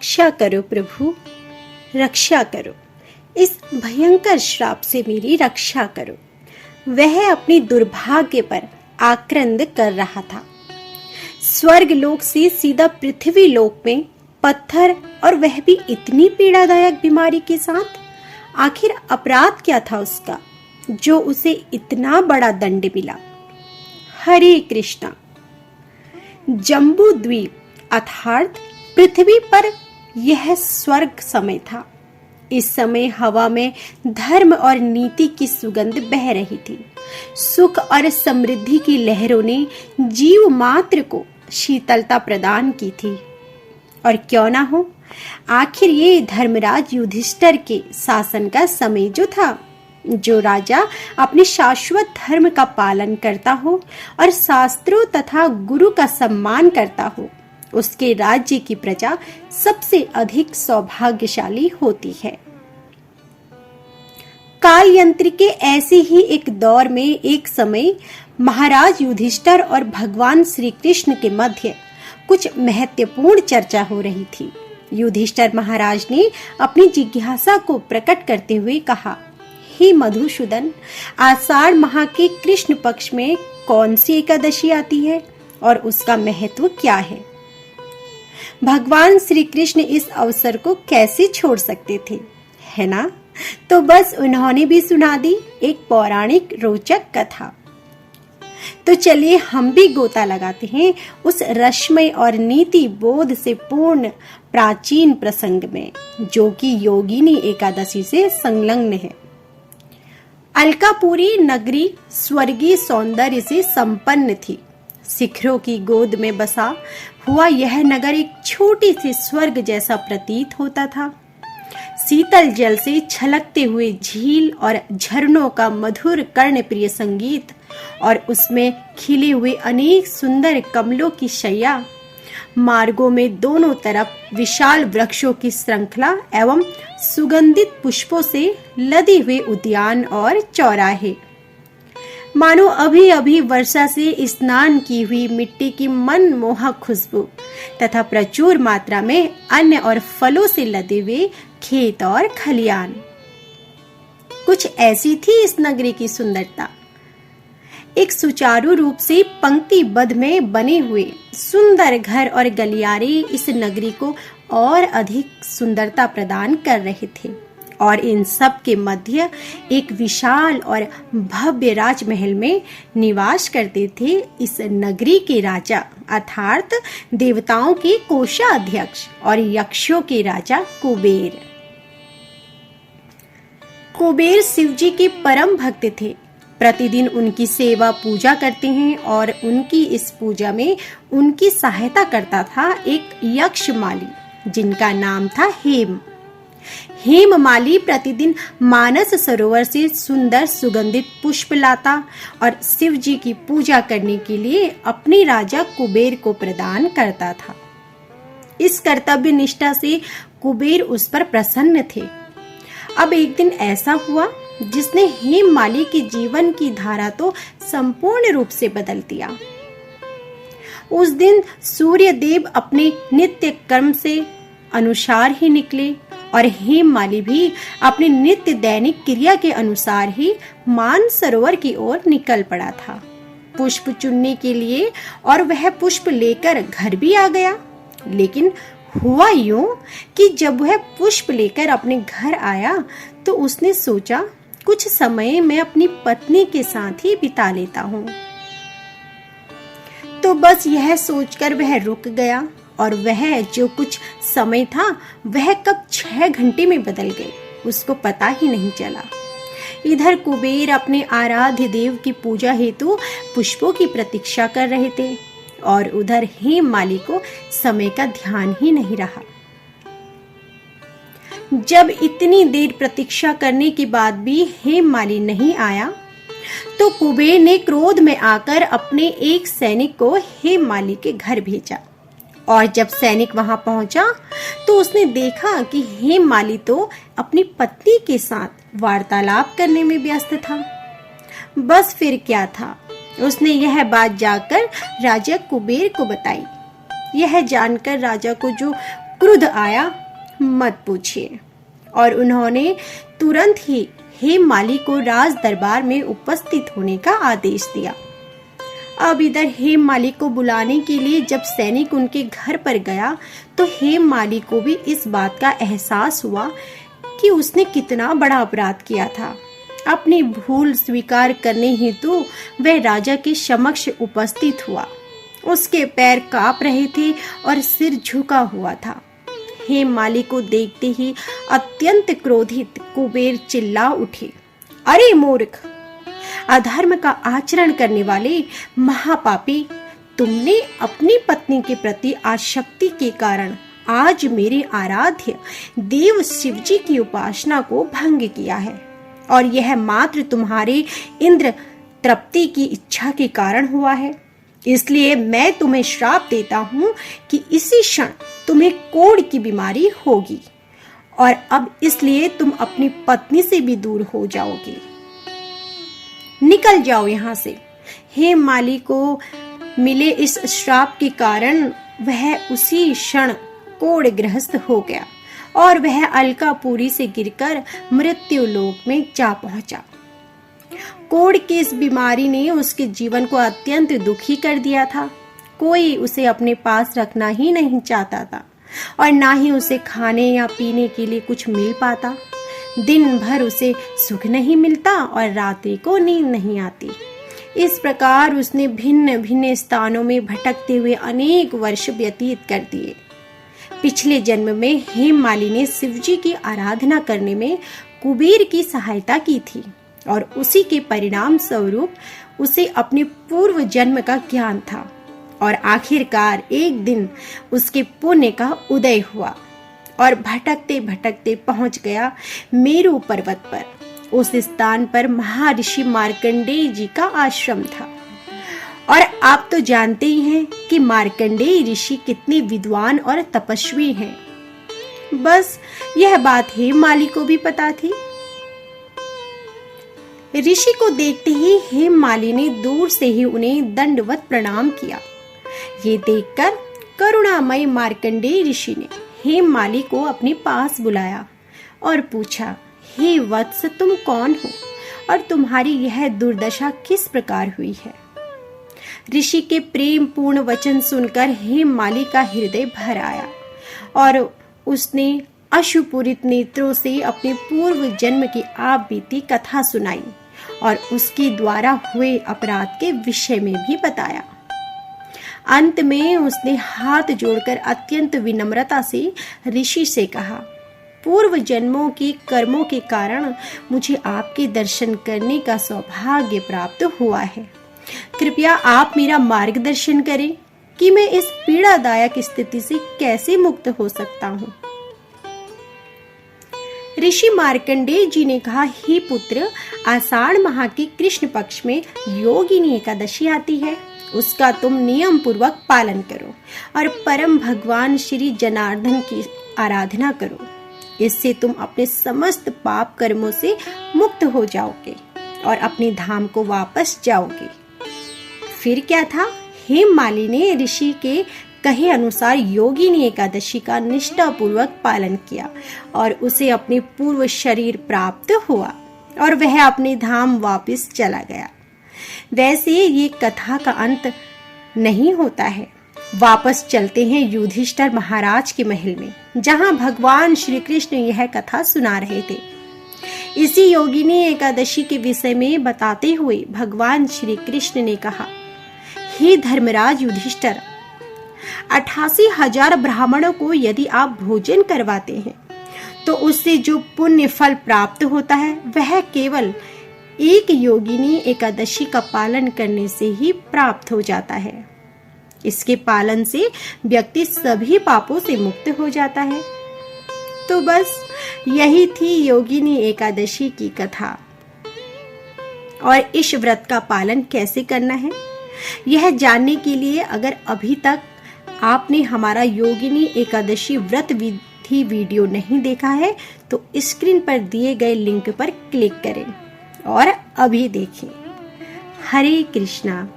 रक्षा करो प्रभु, रक्षा करो, इस भयंकर श्राप से मेरी रक्षा करो। वह अपनी दुर्भाग्य पर आक्रंद कर रहा था। स्वर्ग लोक से सीधा पृथ्वी लोक में पत्थर, और वह भी इतनी पीड़ादायक बीमारी के साथ। आखिर अपराध क्या था उसका जो उसे इतना बड़ा दंड मिला? हरे कृष्णा। जम्बू द्वीप अर्थात पृथ्वी पर यह स्वर्ग समय था। इस समय हवा में धर्म और नीति की सुगंध बह रही थी। सुख और समृद्धि की लहरों ने जीव मात्र को शीतलता प्रदान की थी। और क्यों ना हो, आखिर ये धर्मराज युधिष्ठिर के शासन का समय जो था। जो राजा अपने शाश्वत धर्म का पालन करता हो और शास्त्रों तथा गुरु का सम्मान करता हो, उसके राज्य की प्रजा सबसे अधिक सौभाग्यशाली होती है। काल यंत्र के ऐसे ही एक दौर में एक समय महाराज युधिष्ठिर और भगवान श्री कृष्ण के मध्य कुछ महत्वपूर्ण चर्चा हो रही थी। युधिष्ठिर महाराज ने अपनी जिज्ञासा को प्रकट करते हुए कहा, हे मधुसूदन, आषाढ़ माह के कृष्ण पक्ष में कौन सी एकादशी आती है और उसका महत्व क्या है? भगवान श्री कृष्ण इस अवसर को कैसे छोड़ सकते थे, है ना? तो बस उन्होंने भी सुना दी एक पौराणिक रोचक कथा। तो चलिए हम भी गोता लगाते हैं उस रसमय और नीति बोध से पूर्ण प्राचीन प्रसंग में, जो कि योगिनी एकादशी से संलग्न है। अलकापुरी नगरी स्वर्गीय सौंदर्य से संपन्न थी। शिखरों की गोद में बसा हुआ यह नगर एक छोटी सी स्वर्ग जैसा प्रतीत होता था। शीतल जल से छलकते हुए झील और झरनों का मधुर कर्णप्रिय संगीत और उसमें खिले हुए अनेक सुंदर कमलों की शैया, मार्गों में दोनों तरफ विशाल वृक्षों की श्रृंखला एवं सुगंधित पुष्पों से लदे हुए उद्यान और चौराहे, मानो अभी अभी वर्षा से स्नान की हुई मिट्टी की मनमोहक खुशबू तथा प्रचुर मात्रा में अन्न और फलों से लदे हुए खेत और खलियान। कुछ ऐसी थी इस नगरी की सुंदरता। एक सुचारू रूप से पंक्तिबद्ध में बने हुए सुंदर घर और गलियारे इस नगरी को और अधिक सुंदरता प्रदान कर रहे थे। और इन सब के मध्य एक विशाल और भव्य राजमहल में निवास करते थे इस नगरी के राजा अर्थात देवताओं के कोषाध्यक्ष और यक्षों के राजा कुबेर। कुबेर शिव जी के परम भक्त थे। प्रतिदिन उनकी सेवा पूजा करते हैं और उनकी इस पूजा में उनकी सहायता करता था एक यक्ष माली जिनका नाम था हेम। हेम माली प्रतिदिन मानस सरोवर से सुंदर सुगंधित पुष्प लाता और शिव जी की पूजा करने के लिए अपने राजा कुबेर को प्रदान करता था। इस कर्तव्य निष्ठा से कुबेर उस पर प्रसन्न थे। अब एक दिन ऐसा हुआ जिसने हेम माली के जीवन की धारा तो संपूर्ण रूप से बदल दिया। उस दिन सूर्य देव अपने नित्य कर्म से अनुसार ही निकले और हेम माली भी अपने नित्य दैनिक क्रिया के अनुसार ही मान सरोवर की ओर निकल पड़ा था पुष्प चुनने के लिए, और वह पुष्प लेकर घर भी आ गया। लेकिन हुआ यूं कि जब वह पुष्प लेकर अपने घर आया तो उसने सोचा कुछ समय मैं अपनी पत्नी के साथ ही बिता लेता हूँ। तो बस यह सोचकर वह रुक गया और वह जो कुछ समय था वह कब 6 घंटे में बदल गए उसको पता ही नहीं चला। इधर कुबेर अपने आराध्य देव की पूजा हेतु पुष्पों की प्रतीक्षा कर रहे थे और उधर हेम माली को समय का ध्यान ही नहीं रहा। जब इतनी देर प्रतीक्षा करने के बाद भी हेम माली नहीं आया तो कुबेर ने क्रोध में आकर अपने एक सैनिक को हेम माली के घर भेजा। और जब सैनिक वहां पहुंचा तो उसने देखा कि हेम माली तो अपनी पत्नी के साथ वार्तालाप करने में व्यस्त था। बस फिर क्या था, उसने यह बात जाकर राजा कुबेर को बताई। यह जानकर राजा को जो क्रोध आया मत पूछिए। और उन्होंने तुरंत ही हेममाली को राज दरबार में उपस्थित होने का आदेश दिया। अब इधर हेममाली को बुलाने के लिए जब सैनिक उनके घर पर गया तो हेममाली को भी इस बात का एहसास हुआ कि उसने कितना बड़ा अपराध किया था। अपनी भूल स्वीकार करने हेतु वह राजा के समक्ष उपस्थित हुआ। उसके पैर कांप रहे थे और सिर झुका हुआ था। हेममाली को देखते ही अत्यंत क्रोधित कुबेर चिल्ला उठे, अरे मूर्ख, अधर्म का आचरण करने वाले महापापी, तुमने अपनी पत्नी के प्रति आसक्ति के कारण आज मेरे आराध्य देव शिवजी की उपासना को भंग किया है, और यह मात्र तुम्हारे इंद्र तृप्ति की इच्छा के कारण हुआ है। इसलिए मैं तुम्हें श्राप देता हूं कि इसी क्षण तुम्हें कोढ़ की बीमारी होगी, और अब इसलिए तुम अपनी पत्नी से भी दूर हो जाओगे। निकल जाओ यहाँ से। हेममाली को मिले इस श्राप के कारण वह उसी क्षण कोढ़ग्रस्त हो गया और वह अलकापुरी से गिरकर मृत्यु लोक में जा पहुंचा। कोढ़ की इस बीमारी ने उसके जीवन को अत्यंत दुखी कर दिया था। कोई उसे अपने पास रखना ही नहीं चाहता था और ना ही उसे खाने या पीने के लिए कुछ मिल पाता। दिन भर उसे सुख नहीं मिलता और रात्रि को नींद नहीं आती। इस प्रकार उसने भिन्न भिन्न स्थानों में भटकते हुए अनेक वर्ष व्यतीत कर दिए। पिछले जन्म में हेममाली ने शिवजी की आराधना करने में कुबेर की सहायता की थी और उसी के परिणाम स्वरूप उसे अपने पूर्व जन्म का ज्ञान था, और आखिरकार एक दिन उसके पुण्य का उदय हुआ और भटकते भटकते पहुंच गया मेरु पर्वत पर। उस स्थान पर महर्षि मार्कंडेय जी का आश्रम था, और आप तो जानते ही हैं कि मार्कंडेय ऋषि कितने विद्वान और तपस्वी हैं। बस यह बात हेममाली को भी पता थी। ऋषि को देखते ही हेममाली ने दूर से ही उन्हें दंडवत प्रणाम किया। ये देखकर करुणामय मार्कंडेय ऋषि ने हेममाली को अपने पास बुलाया और पूछा, हे वत्स, तुम कौन हो और तुम्हारी यह दुर्दशा किस प्रकार हुई है? ऋषि के प्रेम पूर्ण वचन सुनकर हेममाली का हृदय भर आया और उसने अश्रुपूरित नेत्रों से अपने पूर्व जन्म की आप बीती कथा सुनाई और उसके द्वारा हुए अपराध के विषय में भी बताया। अंत में उसने हाथ जोड़कर अत्यंत विनम्रता से ऋषि से कहा, पूर्व जन्मों के कर्मों के कारण मुझे आपके दर्शन करने का सौभाग्य प्राप्त हुआ है। कृपया आप मेरा मार्गदर्शन करें कि मैं इस पीड़ादायक स्थिति से कैसे मुक्त हो सकता हूँ। ऋषि मार्कंडेय जी ने कहा, हे पुत्र, आषाढ़ माह के कृष्ण पक्ष में योगिनी एकादशी आती है। उसका तुम नियम पूर्वक पालन करो और परम भगवान श्री जनार्दन की आराधना करो। इससे तुम अपने समस्त पाप कर्मों से मुक्त हो जाओगे और अपने धाम को वापस जाओगे। फिर क्या था, हेममाली ने ऋषि के कहे अनुसार योगिनी एकादशी का निष्ठा पूर्वक पालन किया और उसे अपने पूर्व शरीर प्राप्त हुआ और वह अपने धाम वापस चला गया। वैसे ये कथा का अंत नहीं होता है। वापस चलते हैं युधिष्ठिर महाराज के महल में, जहां भगवान श्री कृष्ण यह कथा सुना रहे थे। इसी योगिनी एकादशी के विषय में बताते हुए भगवान श्री कृष्ण ने कहा, हे धर्मराज युधिष्ठिर, 88,000 ब्राह्मणों को यदि आप भोजन करवाते हैं तो उससे जो पुण्य फल प्राप्त होता है वह केवल एक योगिनी एकादशी का पालन करने से ही प्राप्त हो जाता है। इसके पालन से व्यक्ति सभी पापों से मुक्त हो जाता है। तो बस यही थी योगिनी एकादशी की कथा। और इस व्रत का पालन कैसे करना है, यह जानने के लिए अगर अभी तक आपने हमारा योगिनी एकादशी व्रत विधि वीडियो नहीं देखा है तो स्क्रीन पर दिए गए लिंक पर क्लिक करें और अभी देखें। हरे कृष्णा।